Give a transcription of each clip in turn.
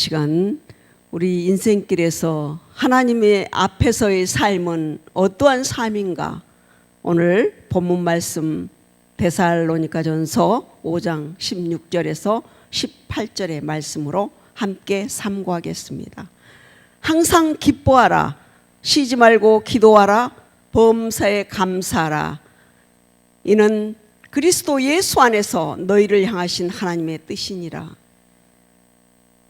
시간 우리 인생길에서 하나님의 앞에서의 삶은 어떠한 삶인가? 오늘 본문 말씀 데살로니가전서 5장 16절에서 18절의 말씀으로 함께 삼고하겠습니다. 항상 기뻐하라, 쉬지 말고 기도하라, 범사에 감사하라. 이는 그리스도 예수 안에서 너희를 향하신 하나님의 뜻이니라.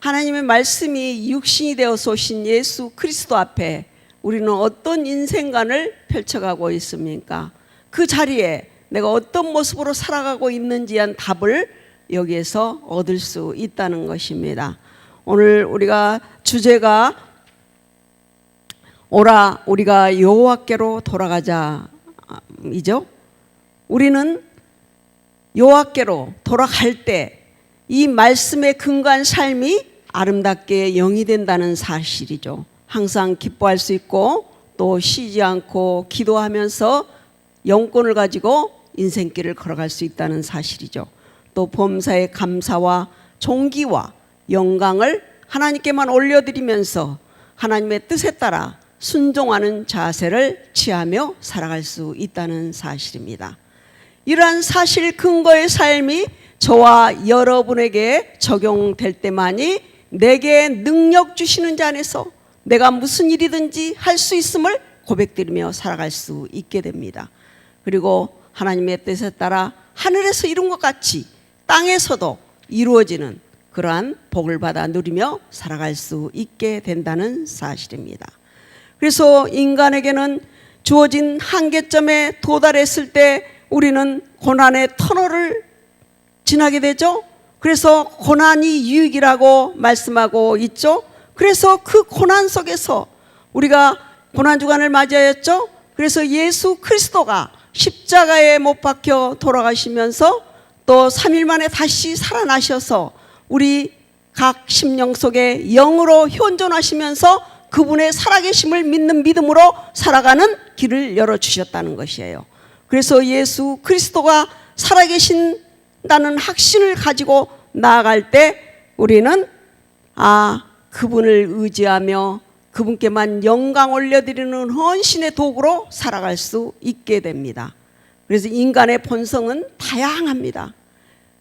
하나님의 말씀이 육신이 되어서 오신 예수 그리스도 앞에 우리는 어떤 인생관을 펼쳐가고 있습니까? 그 자리에 내가 어떤 모습으로 살아가고 있는지에 대한 답을 여기에서 얻을 수 있다는 것입니다. 오늘 우리가 주제가 오라 우리가 여호와께로 돌아가자 이죠. 우리는 여호와께로 돌아갈 때 이 말씀에 근거한 삶이 아름답게 영이 된다는 사실이죠. 항상 기뻐할 수 있고 또 쉬지 않고 기도하면서 영권을 가지고 인생길을 걸어갈 수 있다는 사실이죠. 또 범사에 감사와 존귀와 영광을 하나님께만 올려드리면서 하나님의 뜻에 따라 순종하는 자세를 취하며 살아갈 수 있다는 사실입니다. 이러한 사실 근거의 삶이 저와 여러분에게 적용될 때만이 내게 능력 주시는 자 안에서 내가 무슨 일이든지 할 수 있음을 고백드리며 살아갈 수 있게 됩니다. 그리고 하나님의 뜻에 따라 하늘에서 이룬 것 같이 땅에서도 이루어지는 그러한 복을 받아 누리며 살아갈 수 있게 된다는 사실입니다. 그래서 인간에게는 주어진 한계점에 도달했을 때 우리는 고난의 터널을 지나게 되죠. 그래서 고난이 유익이라고 말씀하고 있죠. 그래서 그 고난 속에서 우리가 고난주간을 맞이하였죠. 그래서 예수 그리스도가 십자가에 못 박혀 돌아가시면서 또 3일 만에 다시 살아나셔서 우리 각 심령 속에 영으로 현존하시면서 그분의 살아계심을 믿는 믿음으로 살아가는 길을 열어주셨다는 것이에요. 그래서 예수 그리스도가 살아계신다는 확신을 가지고 나아갈 때 우리는 그분을 의지하며 그분께만 영광 올려드리는 헌신의 도구로 살아갈 수 있게 됩니다. 그래서 인간의 본성은 다양합니다.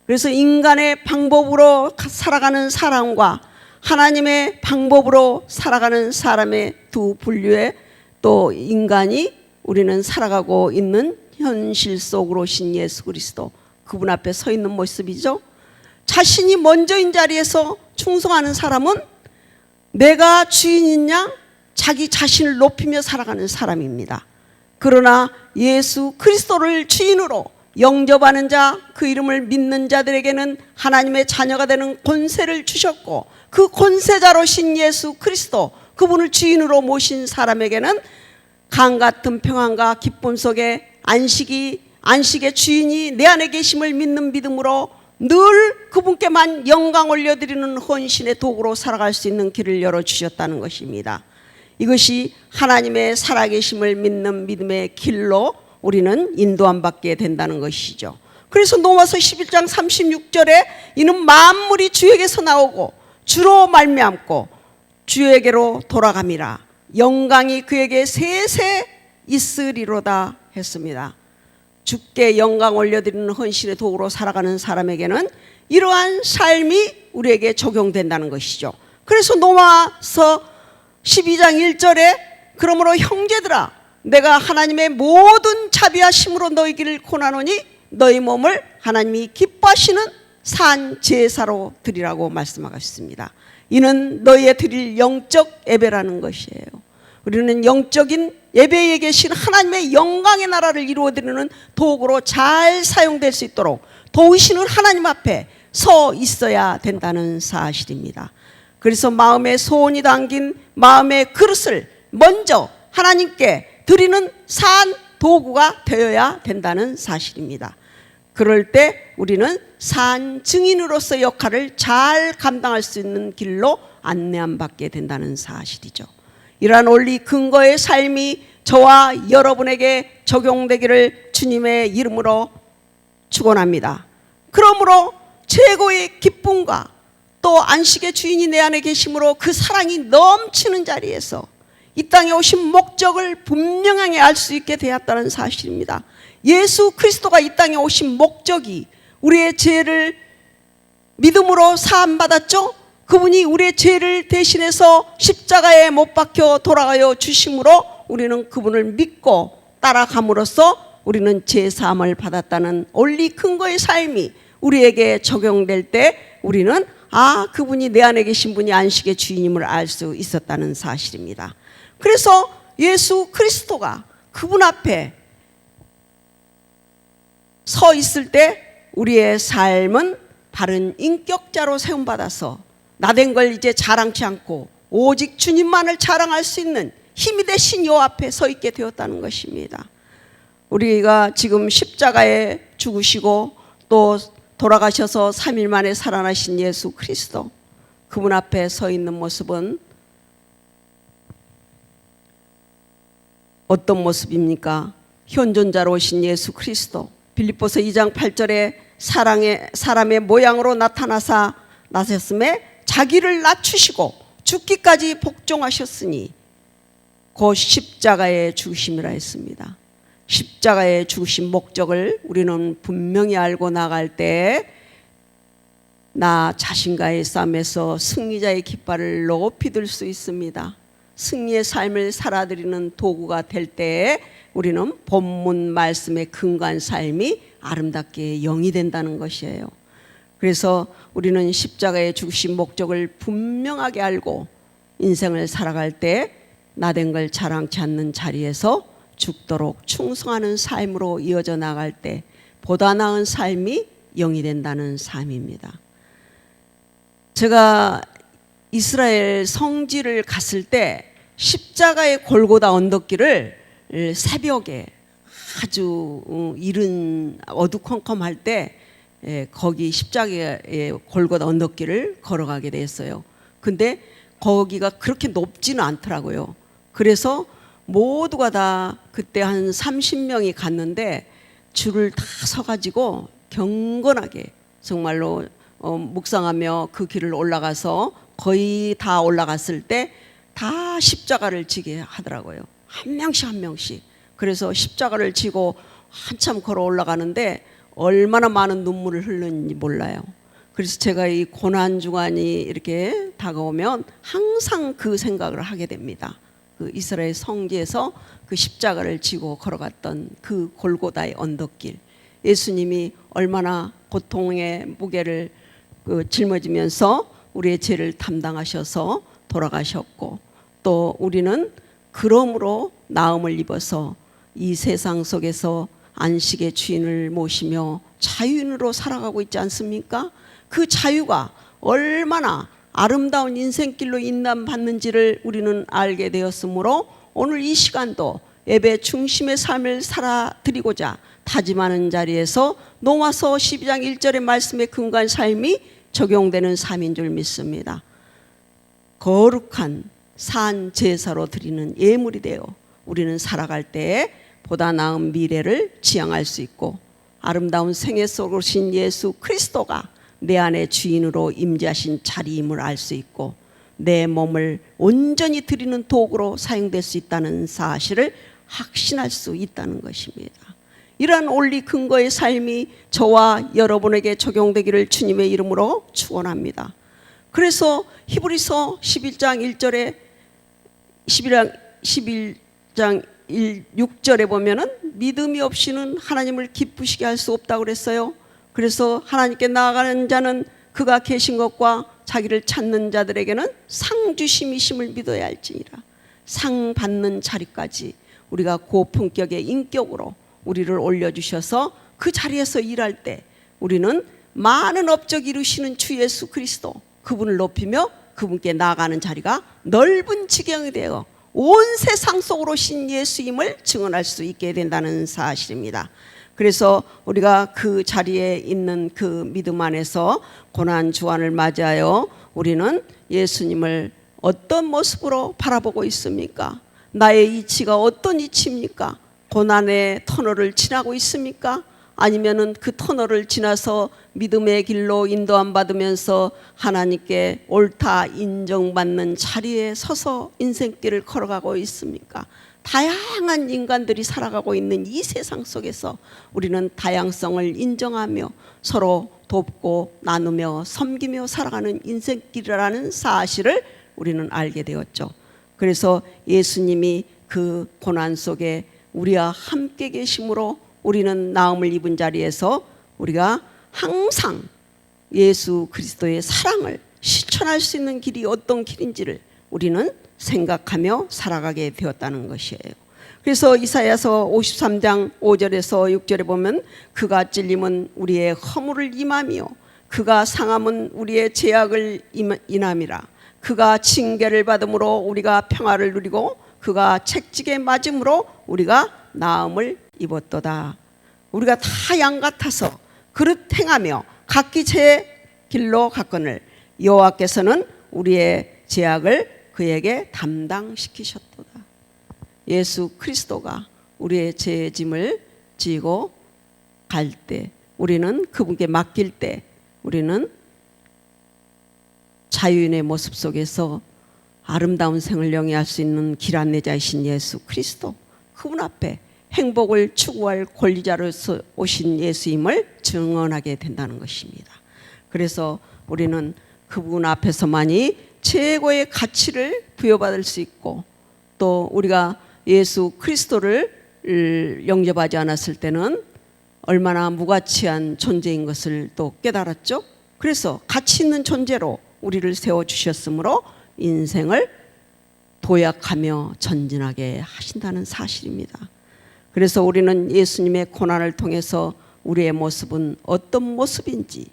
그래서 인간의 방법으로 살아가는 사람과 하나님의 방법으로 살아가는 사람의 두 분류의 또 인간이 우리는 살아가고 있는 현실 속으로 오신 예수 그리스도 그분 앞에 서 있는 모습이죠. 자신이 먼저인 자리에서 충성하는 사람은 내가 주인인 양 자기 자신을 높이며 살아가는 사람입니다. 그러나 예수 그리스도를 주인으로 영접하는 자, 그 이름을 믿는 자들에게는 하나님의 자녀가 되는 권세를 주셨고 그 권세자로신 예수 그리스도 그분을 주인으로 모신 사람에게는 강 같은 평안과 기쁨 속에 안식의 주인이 내 안에 계심을 믿는 믿음으로 늘 그분께만 영광 올려드리는 헌신의 도구로 살아갈 수 있는 길을 열어주셨다는 것입니다. 이것이 하나님의 살아계심을 믿는 믿음의 길로 우리는 인도함 받게 된다는 것이죠. 그래서 로마서 11장 36절에 이는 만물이 주에게서 나오고 주로 말미암고 주에게로 돌아감이라 영광이 그에게 세세 있으리로다 했습니다. 주께 영광 올려드리는 헌신의 도구로 살아가는 사람에게는 이러한 삶이 우리에게 적용된다는 것이죠. 그래서 로마서 12장 1절에 그러므로 형제들아 내가 하나님의 모든 자비하심으로 너희 길을 고나노니 너희 몸을 하나님이 기뻐하시는 산 제사로 드리라고 말씀하셨습니다. 이는 너희의 드릴 영적 예배라는 것이에요. 우리는 영적인 예배에 계신 하나님의 영광의 나라를 이루어드리는 도구로 잘 사용될 수 있도록 도우시는 하나님 앞에 서 있어야 된다는 사실입니다. 그래서 마음에 소원이 담긴 마음의 그릇을 먼저 하나님께 드리는 산 도구가 되어야 된다는 사실입니다. 그럴 때 우리는 산 증인으로서 역할을 잘 감당할 수 있는 길로 안내함 받게 된다는 사실이죠. 이러한 원리 근거의 삶이 저와 여러분에게 적용되기를 주님의 이름으로 축원합니다. 그러므로 최고의 기쁨과 또 안식의 주인이 내 안에 계심으로 그 사랑이 넘치는 자리에서 이 땅에 오신 목적을 분명하게 알 수 있게 되었다는 사실입니다. 예수 그리스도가 이 땅에 오신 목적이 우리의 죄를 믿음으로 사함받았죠. 그분이 우리의 죄를 대신해서 십자가에 못 박혀 돌아가여 주심으로 우리는 그분을 믿고 따라감으로써 우리는 죄사함을 받았다는 원리 근거의 삶이 우리에게 적용될 때 우리는 그분이 내 안에 계신 분이 안식의 주인임을 알 수 있었다는 사실입니다. 그래서 예수 그리스도가 그분 앞에 서 있을 때 우리의 삶은 바른 인격자로 세움받아서 나된 걸 이제 자랑치 않고 오직 주님만을 자랑할 수 있는 힘이 되신 요 앞에 서 있게 되었다는 것입니다. 우리가 지금 십자가에 죽으시고 또 돌아가셔서 3일 만에 살아나신 예수 그리스도, 그분 앞에 서 있는 모습은 어떤 모습입니까? 현존자로 오신 예수 그리스도, 빌립보서 2장 8절에 사람의 모양으로 나타나셨음에 자기를 낮추시고 죽기까지 복종하셨으니 곧 십자가에 죽으심이라 했습니다. 십자가에 죽으신 목적을 우리는 분명히 알고 나갈 때 나 자신과의 싸움에서 승리자의 깃발을 높이 들 수 있습니다. 승리의 삶을 살아드리는 도구가 될 때 우리는 본문 말씀에 근거한 삶이 아름답게 영이 된다는 것이에요. 그래서 우리는 십자가에 죽으신 목적을 분명하게 알고 인생을 살아갈 때 나된 걸 자랑치 않는 자리에서 죽도록 충성하는 삶으로 이어져 나갈 때 보다 나은 삶이 영이 된다는 삶입니다. 제가 이스라엘 성지를 갔을 때 십자가의 골고다 언덕길을 새벽에 아주 이른 어두컴컴할 때 거기 십자가의 골고다 언덕길을 걸어가게 됐어요. 근데 거기가 그렇게 높지는 않더라고요. 그래서 모두가 다 그때 한 30명이 갔는데 줄을 다 서가지고 경건하게 정말로 묵상하며 그 길을 올라가서 거의 다 올라갔을 때 다 십자가를 지게 하더라고요. 한 명씩 한 명씩. 그래서 십자가를 지고 한참 걸어 올라가는데 얼마나 많은 눈물을 흘렸는지 몰라요. 그래서 제가 이 고난주간이 이렇게 다가오면 항상 그 생각을 하게 됩니다. 그 이스라엘 성지에서 그 십자가를 지고 걸어갔던 그 골고다의 언덕길, 예수님이 얼마나 고통의 무게를 짊어지면서 우리의 죄를 담당하셔서 돌아가셨고, 또 우리는 그러므로 나음을 입어서 이 세상 속에서 안식의 주인을 모시며 자유인으로 살아가고 있지 않습니까? 그 자유가 얼마나 아름다운 인생길로 인도받는지를 우리는 알게 되었으므로 오늘 이 시간도 예배 중심의 삶을 살아드리고자 다짐하는 자리에서 로마서 12장 1절의 말씀에 근거한 삶이 적용되는 삶인 줄 믿습니다. 거룩한 산 제사로 드리는 예물이 되어 우리는 살아갈 때에 보다 나은 미래를 지향할 수 있고, 아름다운 생애 속으로 오신 예수 그리스도가 내 안에 주인으로 임재하신 자리임을 알 수 있고, 내 몸을 온전히 드리는 도구로 사용될 수 있다는 사실을 확신할 수 있다는 것입니다. 이러한 원리 근거의 삶이 저와 여러분에게 적용되기를 주님의 이름으로 축원합니다. 그래서 히브리서 11장 1절에 11장 6절에 보면은 믿음이 없이는 하나님을 기쁘시게 할 수 없다고 그랬어요. 그래서 하나님께 나아가는 자는 그가 계신 것과 자기를 찾는 자들에게는 상 주심이심을 믿어야 할지니라. 상 받는 자리까지 우리가 고품격의 인격으로 우리를 올려주셔서 그 자리에서 일할 때 우리는 많은 업적 이루시는 주 예수 그리스도, 그분을 높이며 그분께 나아가는 자리가 넓은 지경이 되어 온 세상 속으로 신 예수임을 증언할 수 있게 된다는 사실입니다. 그래서 우리가 그 자리에 있는 그 믿음 안에서 고난 주간을 맞이하여 우리는 예수님을 어떤 모습으로 바라보고 있습니까? 나의 이치가 어떤 이치입니까? 고난의 터널을 지나고 있습니까? 아니면은 그 터널을 지나서 믿음의 길로 인도함 받으면서 하나님께 옳다 인정받는 자리에 서서 인생길을 걸어가고 있습니까? 다양한 인간들이 살아가고 있는 이 세상 속에서 우리는 다양성을 인정하며 서로 돕고 나누며 섬기며 살아가는 인생길이라는 사실을 우리는 알게 되었죠. 그래서 예수님이 그 고난 속에 우리와 함께 계심으로 우리는 나음을 입은 자리에서 우리가 항상 예수 그리스도의 사랑을 실천할 수 있는 길이 어떤 길인지를 우리는 생각하며 살아가게 되었다는 것이에요. 그래서 이사야서 53장 5절에서 6절에 보면 그가 찔림은 우리의 허물을 임하며 그가 상함은 우리의 죄악을 인함이라. 그가 징계를 받음으로 우리가 평화를 누리고 그가 채찍에 맞음으로 우리가 나음을 입었도다. 우리가 다 양 같아서 그릇 행하며 각기 제 길로 갔거늘 여호와께서는 우리의 죄악을 그에게 담당시키셨도다. 예수 그리스도가 우리의 죄의 짐을 지고 갈 때, 우리는 그분께 맡길 때 우리는 자유인의 모습 속에서 아름다운 생을 영위할 수 있는 길 안내자이신 예수 그리스도, 그분 앞에 행복을 추구할 권리자로서 오신 예수임을 증언하게 된다는 것입니다. 그래서 우리는 그분 앞에서만이 최고의 가치를 부여받을 수 있고, 또 우리가 예수 그리스도를 영접하지 않았을 때는 얼마나 무가치한 존재인 것을 또 깨달았죠. 그래서 가치 있는 존재로 우리를 세워주셨으므로 인생을 도약하며 전진하게 하신다는 사실입니다. 그래서 우리는 예수님의 고난을 통해서 우리의 모습은 어떤 모습인지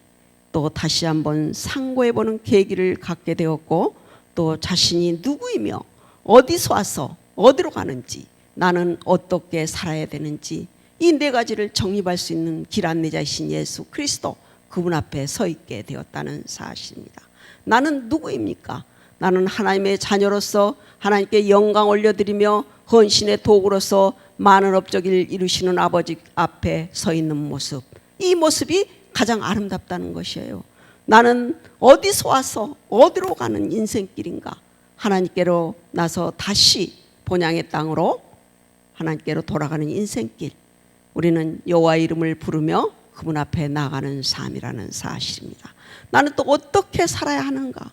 또 다시 한번 상고해보는 계기를 갖게 되었고, 또 자신이 누구이며 어디서 와서 어디로 가는지, 나는 어떻게 살아야 되는지, 이 네 가지를 정립할 수 있는 길 안내자이신 예수 그리스도, 그분 앞에 서 있게 되었다는 사실입니다. 나는 누구입니까? 나는 하나님의 자녀로서 하나님께 영광 올려드리며 헌신의 도구로서 많은 업적을 이루시는 아버지 앞에 서 있는 모습, 이 모습이 가장 아름답다는 것이에요. 나는 어디서 와서 어디로 가는 인생길인가? 하나님께로 나서 다시 본향의 땅으로 하나님께로 돌아가는 인생길, 우리는 여호와 이름을 부르며 그분 앞에 나가는 삶이라는 사실입니다. 나는 또 어떻게 살아야 하는가?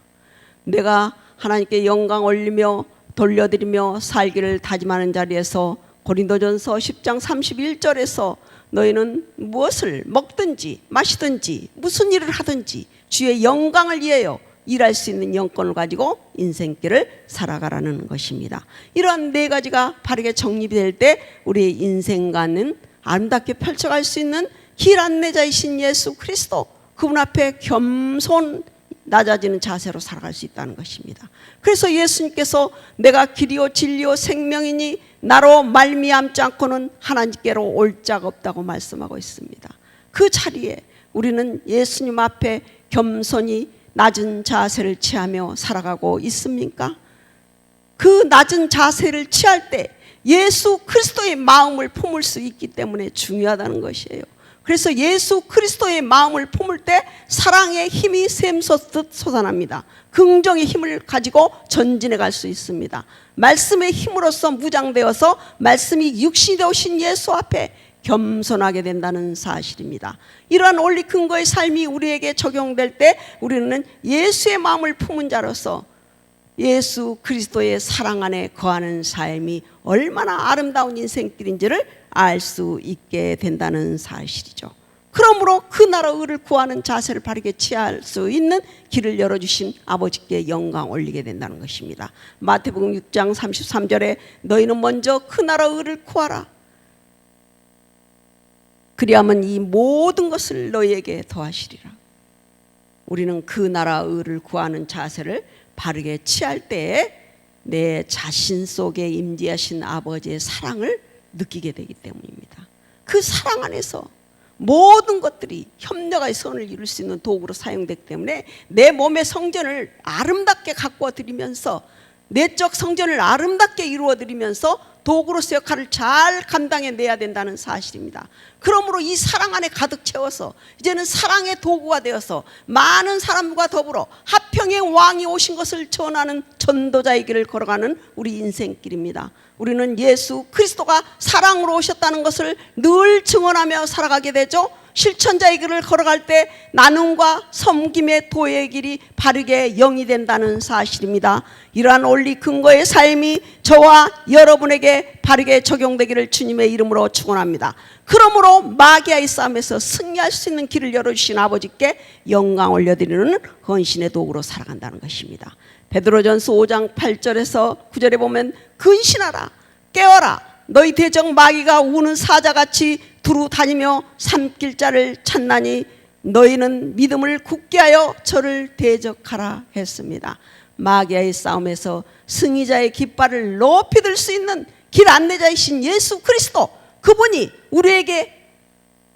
내가 하나님께 영광 올리며 돌려드리며 살기를 다짐하는 자리에서 고린도전서 10장 31절에서 너희는 무엇을 먹든지 마시든지 무슨 일을 하든지 주의 영광을 위하여 일할 수 있는 영권을 가지고 인생길을 살아가라는 것입니다. 이러한 네 가지가 바르게 정립이 될 때 우리의 인생과는 아름답게 펼쳐갈 수 있는 길 안내자이신 예수 그리스도, 그분 앞에 겸손 낮아지는 자세로 살아갈 수 있다는 것입니다. 그래서 예수님께서 내가 길이요 진리요 생명이니 나로 말미암지 않고는 하나님께로 올 자가 없다고 말씀하고 있습니다. 그 자리에 우리는 예수님 앞에 겸손히 낮은 자세를 취하며 살아가고 있습니까? 그 낮은 자세를 취할 때 예수 그리스도의 마음을 품을 수 있기 때문에 중요하다는 것이에요. 그래서 예수 그리스도의 마음을 품을 때 사랑의 힘이 샘솟듯 솟아납니다. 긍정의 힘을 가지고 전진해 갈 수 있습니다. 말씀의 힘으로써 무장되어서 말씀이 육신이 되오신 예수 앞에 겸손하게 된다는 사실입니다. 이러한 원리 근거의 삶이 우리에게 적용될 때 우리는 예수의 마음을 품은 자로서 예수 그리스도의 사랑 안에 거하는 삶이 얼마나 아름다운 인생길인지를 알 수 있게 된다는 사실이죠. 그러므로 그 나라 의를 구하는 자세를 바르게 취할 수 있는 길을 열어주신 아버지께 영광 올리게 된다는 것입니다. 마태복음 6장 33절에 너희는 먼저 그 나라 의를 구하라. 그리하면 이 모든 것을 너희에게 더하시리라. 우리는 그 나라 의를 구하는 자세를 바르게 취할 때에 내 자신 속에 임재하신 아버지의 사랑을 느끼게 되기 때문입니다. 그 사랑 안에서 모든 것들이 협력의 선을 이룰 수 있는 도구로 사용되기 때문에 내 몸의 성전을 아름답게 가꾸어 드리면서, 내적 성전을 아름답게 이루어 드리면서 도구로서 역할을 잘 감당해내야 된다는 사실입니다. 그러므로 이 사랑 안에 가득 채워서 이제는 사랑의 도구가 되어서 많은 사람과 더불어 화평의 왕이 오신 것을 전하는 전도자의 길을 걸어가는 우리 인생길입니다. 우리는 예수 그리스도가 사랑으로 오셨다는 것을 늘 증언하며 살아가게 되죠. 실천자의 길을 걸어갈 때 나눔과 섬김의 도의 길이 바르게 영위된다는 사실입니다. 이러한 원리 근거의 삶이 저와 여러분에게 바르게 적용되기를 주님의 이름으로 축원합니다. 그러므로 마귀와의 싸움에서 승리할 수 있는 길을 열어주신 아버지께 영광 올려드리는 헌신의 도구로 살아간다는 것입니다. 베드로전서 5장 8절에서 9절에 보면 근신하라 깨어라 너희 대적 마귀가 우는 사자같이 두루 다니며 삼킬 자를 찾나니 너희는 믿음을 굳게 하여 저를 대적하라 했습니다. 마귀와의 싸움에서 승리자의 깃발을 높이 들 수 있는 길 안내자이신 예수 그리스도, 그분이 우리에게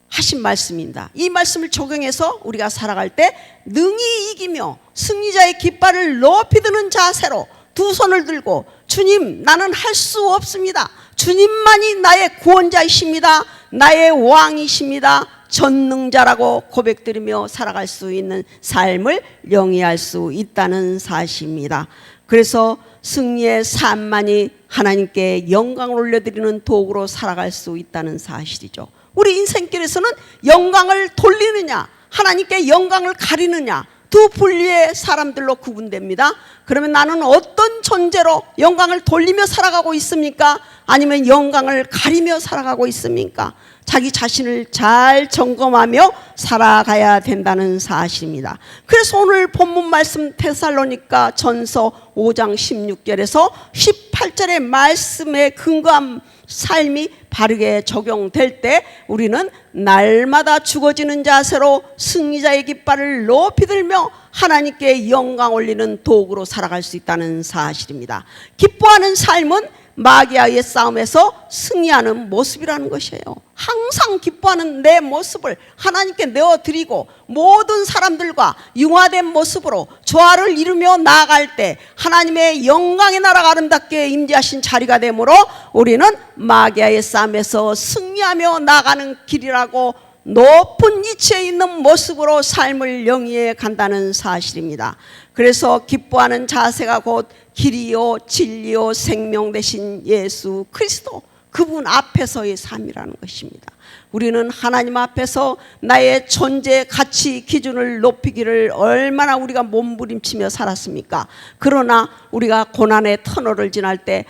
하신 말씀입니다. 이 말씀을 적용해서 우리가 살아갈 때 능히 이기며 승리자의 깃발을 높이 드는 자세로 두 손을 들고 주님 나는 할 수 없습니다. 주님만이 나의 구원자이십니다. 나의 왕이십니다. 전능자라고 고백드리며 살아갈 수 있는 삶을 영위할 수 있다는 사실입니다. 그래서 승리의 삶만이 하나님께 영광을 올려드리는 도구로 살아갈 수 있다는 사실이죠. 우리 인생길에서는 영광을 돌리느냐 하나님께 영광을 가리느냐 두 분류의 사람들로 구분됩니다. 그러면 나는 어떤 존재로 영광을 돌리며 살아가고 있습니까? 아니면 영광을 가리며 살아가고 있습니까? 자기 자신을 잘 점검하며 살아가야 된다는 사실입니다. 그래서 오늘 본문 말씀 데살로니가 전서 5장 16절에서 18절의 말씀에 근거한 삶이 바르게 적용될 때 우리는 날마다 죽어지는 자세로 승리자의 깃발을 높이 들며 하나님께 영광 올리는 도구로 살아갈 수 있다는 사실입니다. 기뻐하는 삶은 마귀와의 싸움에서 승리하는 모습이라는 것이에요. 항상 기뻐하는 내 모습을 하나님께 내어드리고 모든 사람들과 융화된 모습으로 조화를 이루며 나아갈 때 하나님의 영광의 나라가 아름답게 임재하신 자리가 되므로 우리는 마귀와의 싸움에서 승리하며 나가는 길이라고 높은 위치에 있는 모습으로 삶을 영위해 간다는 사실입니다. 그래서 기뻐하는 자세가 곧 길이요 진리요 생명 되신 예수 그리스도, 그분 앞에서의 삶이라는 것입니다. 우리는 하나님 앞에서 나의 존재 가치 기준을 높이기를 얼마나 우리가 몸부림치며 살았습니까? 그러나 우리가 고난의 터널을 지날 때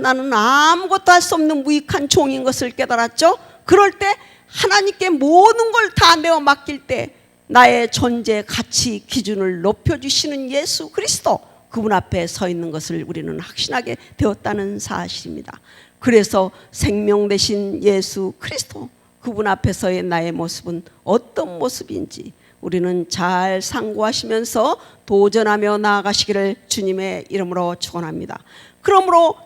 나는 아무것도 할 수 없는 무익한 종인 것을 깨달았죠. 그럴 때 하나님께 모든 걸 다 내어 맡길 때 나의 존재 가치 기준을 높여주시는 예수 그리스도, 그분 앞에 서 있는 것을 우리는 확신하게 되었다는 사실입니다. 그래서 생명 되신 예수 그리스도, 그분 앞에서의 나의 모습은 어떤 모습인지 우리는 잘 상고하시면서 도전하며 나아가시기를 주님의 이름으로 축원합니다. 그러므로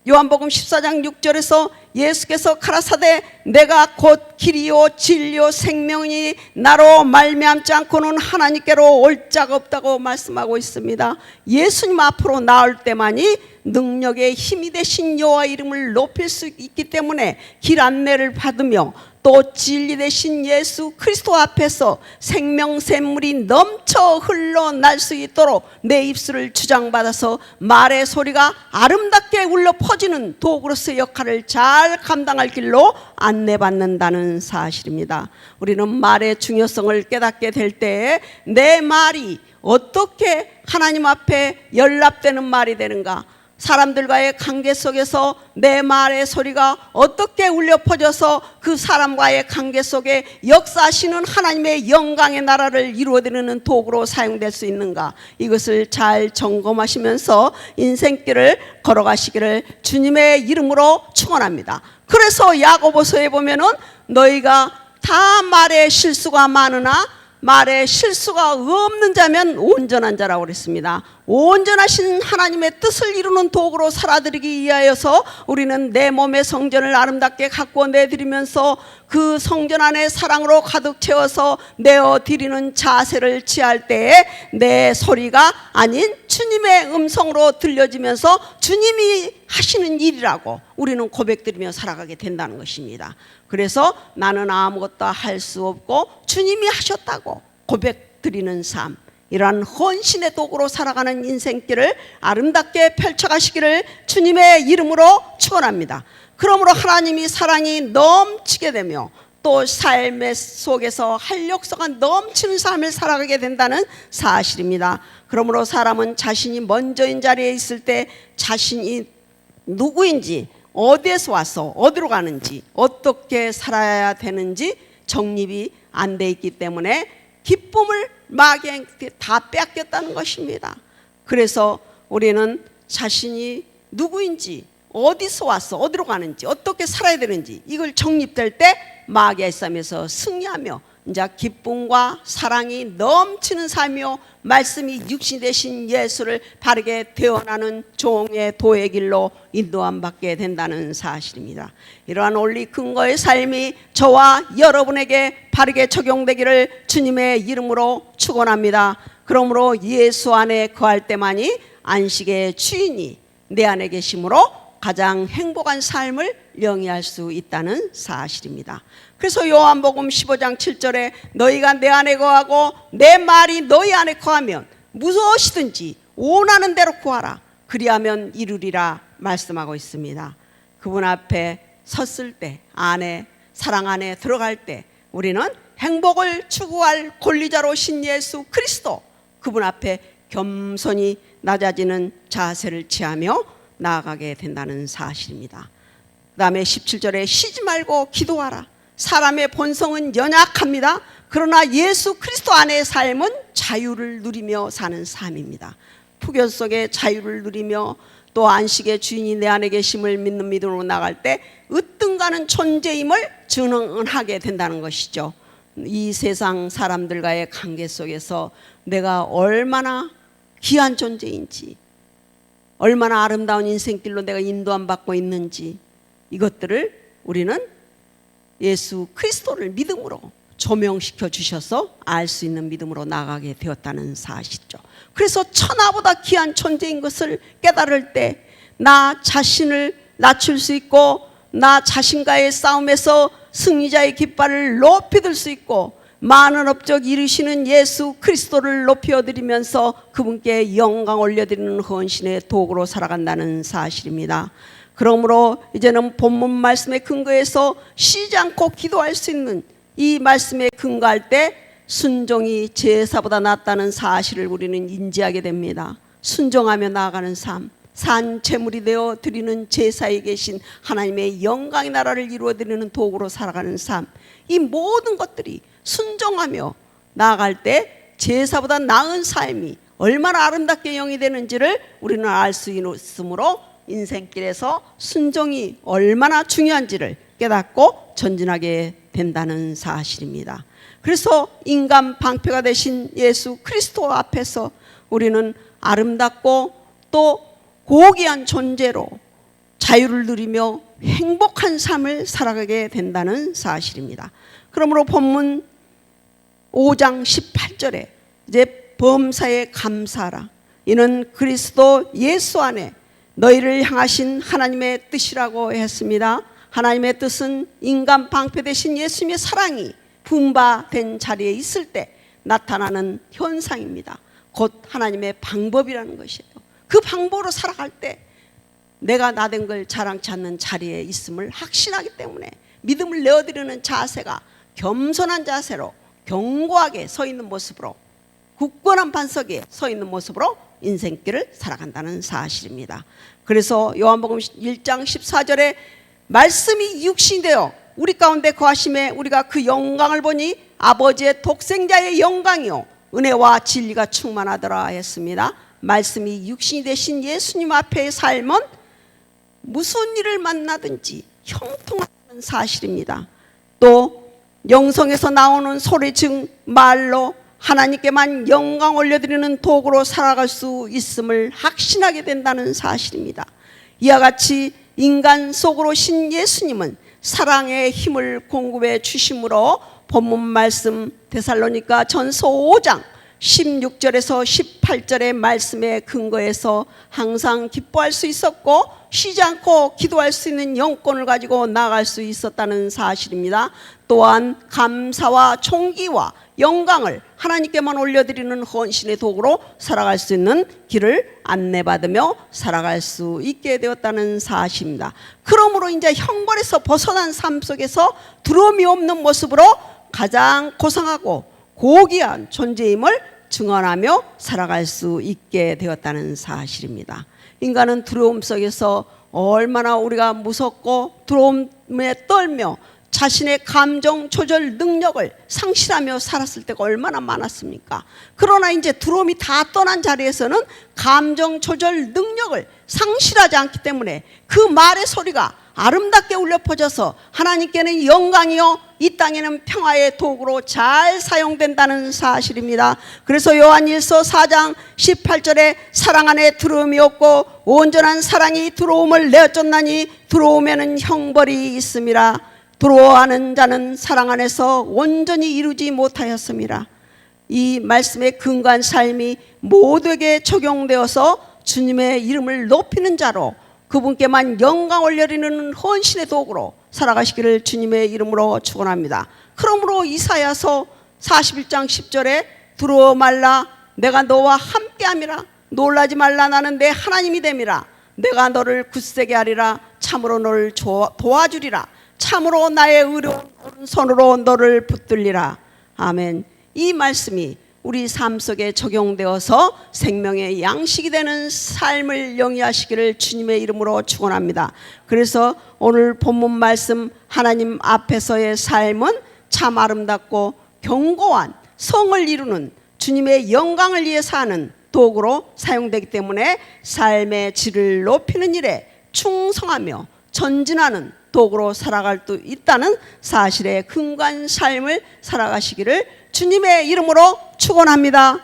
요한복음 14장 6절에서 예수께서 가라사대 내가 곧 길이요 진리요 생명이니 나로 말미암지 않고는 하나님께로 올 자가 없다고 말씀하고 있습니다. 예수님 앞으로 나올 때만이 능력의 힘이 되신 여호와 이름을 높일 수 있기 때문에 길 안내를 받으며 또 진리 되신 예수 그리스도 앞에서 생명샘물이 넘쳐 흘러날 수 있도록 내 입술을 주장받아서 말의 소리가 아름답게 울려 퍼지는 도구로서의 역할을 잘 감당할 길로 안내받는다는 사실입니다. 우리는 말의 중요성을 깨닫게 될 때 내 말이 어떻게 하나님 앞에 연락되는 말이 되는가, 사람들과의 관계 속에서 내 말의 소리가 어떻게 울려 퍼져서 그 사람과의 관계 속에 역사하시는 하나님의 영광의 나라를 이루어드리는 도구로 사용될 수 있는가, 이것을 잘 점검하시면서 인생길을 걸어가시기를 주님의 이름으로 축원합니다. 그래서 야고보서에 보면은 너희가 다 말에 실수가 많으나 말에 실수가 없는 자면 온전한 자라고 그랬습니다. 온전하신 하나님의 뜻을 이루는 도구로 살아드리기 위하여서 우리는 내 몸의 성전을 아름답게 가꾸어 내드리면서 그 성전 안에 사랑으로 가득 채워서 내어드리는 자세를 취할 때에 내 소리가 아닌 주님의 음성으로 들려지면서 주님이 하시는 일이라고 우리는 고백드리며 살아가게 된다는 것입니다. 그래서 나는 아무것도 할 수 없고 주님이 하셨다고 고백드리는 삶, 이러한 헌신의 도구로 살아가는 인생길을 아름답게 펼쳐가시기를 주님의 이름으로 축원합니다. 그러므로 하나님이 사랑이 넘치게 되며 또 삶의 속에서 활력소가 넘치는 삶을 살아가게 된다는 사실입니다. 그러므로 사람은 자신이 먼저인 자리에 있을 때 자신이 누구인지, 어디에서 와서 어디로 가는지, 어떻게 살아야 되는지 정립이 안 돼 있기 때문에 기쁨을 마귀에게 다 뺏겼다는 것입니다. 그래서 우리는 자신이 누구인지, 어디서 왔어, 어디로 가는지, 어떻게 살아야 되는지 이걸 정립될 때 마귀의 싸움에서 승리하며 이제 기쁨과 사랑이 넘치는 삶이요 말씀이 육신 되신 예수를 바르게 되어나는 종의 도의 길로 인도함 받게 된다는 사실입니다. 이러한 원리 근거의 삶이 저와 여러분에게 바르게 적용되기를 주님의 이름으로 축원합니다. 그러므로 예수 안에 거할 때만이 안식의 주인이 내 안에 계심으로 가장 행복한 삶을 영위할 수 있다는 사실입니다. 그래서 요한복음 15장 7절에 너희가 내 안에 거하고 내 말이 너희 안에 거하면 무엇이든지 원하는 대로 구하라 그리하면 이루리라 말씀하고 있습니다. 그분 앞에 섰을 때, 안에 사랑 안에 들어갈 때 우리는 행복을 추구할 권리자로 신 예수 그리스도, 그분 앞에 겸손히 낮아지는 자세를 취하며 나아가게 된다는 사실입니다. 그 다음에 17절에 쉬지 말고 기도하라. 사람의 본성은 연약합니다. 그러나 예수 그리스도 안의 삶은 자유를 누리며 사는 삶입니다. 풍요 속에 자유를 누리며 또 안식의 주인이 내 안에 계심을 믿는 믿음으로 나갈 때 으뜸가는 존재임을 증언하게 된다는 것이죠. 이 세상 사람들과의 관계 속에서 내가 얼마나 귀한 존재인지, 얼마나 아름다운 인생길로 내가 인도함 받고 있는지, 이것들을 우리는 예수 그리스도를 믿음으로 조명시켜 주셔서 알 수 있는 믿음으로 나가게 되었다는 사실이죠. 그래서 천하보다 귀한 존재인 것을 깨달을 때 나 자신을 낮출 수 있고 나 자신과의 싸움에서 승리자의 깃발을 높이 들 수 있고 많은 업적 이루시는 예수 그리스도를 높여드리면서 그분께 영광 올려드리는 헌신의 도구로 살아간다는 사실입니다. 그러므로 이제는 본문 말씀의 근거에서 쉬지 않고 기도할 수 있는 이 말씀에 근거할 때 순종이 제사보다 낫다는 사실을 우리는 인지하게 됩니다. 순종하며 나아가는 삶, 산 제물이 되어 드리는 제사에 계신 하나님의 영광의 나라를 이루어 드리는 도구로 살아가는 삶, 이 모든 것들이 순종하며 나아갈 때 제사보다 나은 삶이 얼마나 아름답게 영이 되는지를 우리는 알 수 있으므로 인생길에서 순종이 얼마나 중요한지를 깨닫고 전진하게 된다는 사실입니다. 그래서 인간 방패가 되신 예수 그리스도 앞에서 우리는 아름답고 또 고귀한 존재로 자유를 누리며 행복한 삶을 살아가게 된다는 사실입니다. 그러므로 본문 5장 18절에 이제 범사에 감사하라. 이는 그리스도 예수 안에 너희를 향하신 하나님의 뜻이라고 했습니다. 하나님의 뜻은 인간 방패 되신 예수님의 사랑이 분바된 자리에 있을 때 나타나는 현상입니다. 곧 하나님의 방법이라는 것이에요. 그 방법으로 살아갈 때 내가 나된 걸 자랑치 않는 자리에 있음을 확신하기 때문에 믿음을 내어드리는 자세가 겸손한 자세로 견고하게 서 있는 모습으로, 굳건한 반석에 서 있는 모습으로 인생길을 살아간다는 사실입니다. 그래서 요한복음 1장 14절에 말씀이 육신이 되어 우리 가운데 거하심에 우리가 그 영광을 보니 아버지의 독생자의 영광이요 은혜와 진리가 충만하더라 했습니다. 말씀이 육신이 되신 예수님 앞의 삶은 무슨 일을 만나든지 형통하다는 사실입니다. 또 영성에서 나오는 소리 즉 말로 하나님께만 영광 올려드리는 도구로 살아갈 수 있음을 확신하게 된다는 사실입니다. 이와 같이 인간 속으로 신 예수님은 사랑의 힘을 공급해 주심으로 본문 말씀 데살로니가 전서 5장 16절에서 18절의 말씀에 근거해서 항상 기뻐할 수 있었고 쉬지 않고 기도할 수 있는 영권을 가지고 나아갈 수 있었다는 사실입니다. 또한 감사와 존귀와 영광을 하나님께만 올려드리는 헌신의 도구로 살아갈 수 있는 길을 안내받으며 살아갈 수 있게 되었다는 사실입니다. 그러므로 이제 형벌에서 벗어난 삶 속에서 두려움이 없는 모습으로 가장 고상하고 고귀한 존재임을 증언하며 살아갈 수 있게 되었다는 사실입니다. 인간은 두려움 속에서 얼마나 우리가 무섭고 두려움에 떨며 자신의 감정 조절 능력을 상실하며 살았을 때가 얼마나 많았습니까? 그러나 이제 두려움이 다 떠난 자리에서는 감정 조절 능력을 상실하지 않기 때문에 그 말의 소리가 아름답게 울려 퍼져서 하나님께는 영광이요 이 땅에는 평화의 도구로 잘 사용된다는 사실입니다. 그래서 요한일서 4장 18절에 사랑 안에 두려움이 없고 온전한 사랑이 두려움을 내어쫓나니 두려움에는 형벌이 있음이라. 두려워하는 자는 사랑 안에서 온전히 이루지 못하였습니다. 이 말씀의 근거한 삶이 모두에게 적용되어서 주님의 이름을 높이는 자로 그분께만 영광 올려드리는 헌신의 도구로 살아가시기를 주님의 이름으로 축원합니다. 그러므로 이사야서 41장 10절에 두려워 말라 내가 너와 함께함이라 놀라지 말라 나는 내 하나님이 됨이라 내가 너를 굳세게 하리라 참으로 너를 도와주리라 참으로 나의 의로운 오른손으로 너를 붙들리라. 아멘. 이 말씀이 우리 삶 속에 적용되어서 생명의 양식이 되는 삶을 영위하시기를 주님의 이름으로 축원합니다. 그래서 오늘 본문 말씀 하나님 앞에서의 삶은 참 아름답고 견고한 성을 이루는 주님의 영광을 위해서 하는 도구로 사용되기 때문에 삶의 질을 높이는 일에 충성하며 전진하는 도구로 살아갈 수 있다는 사실에 근거한 삶을 살아가시기를 주님의 이름으로 축원합니다.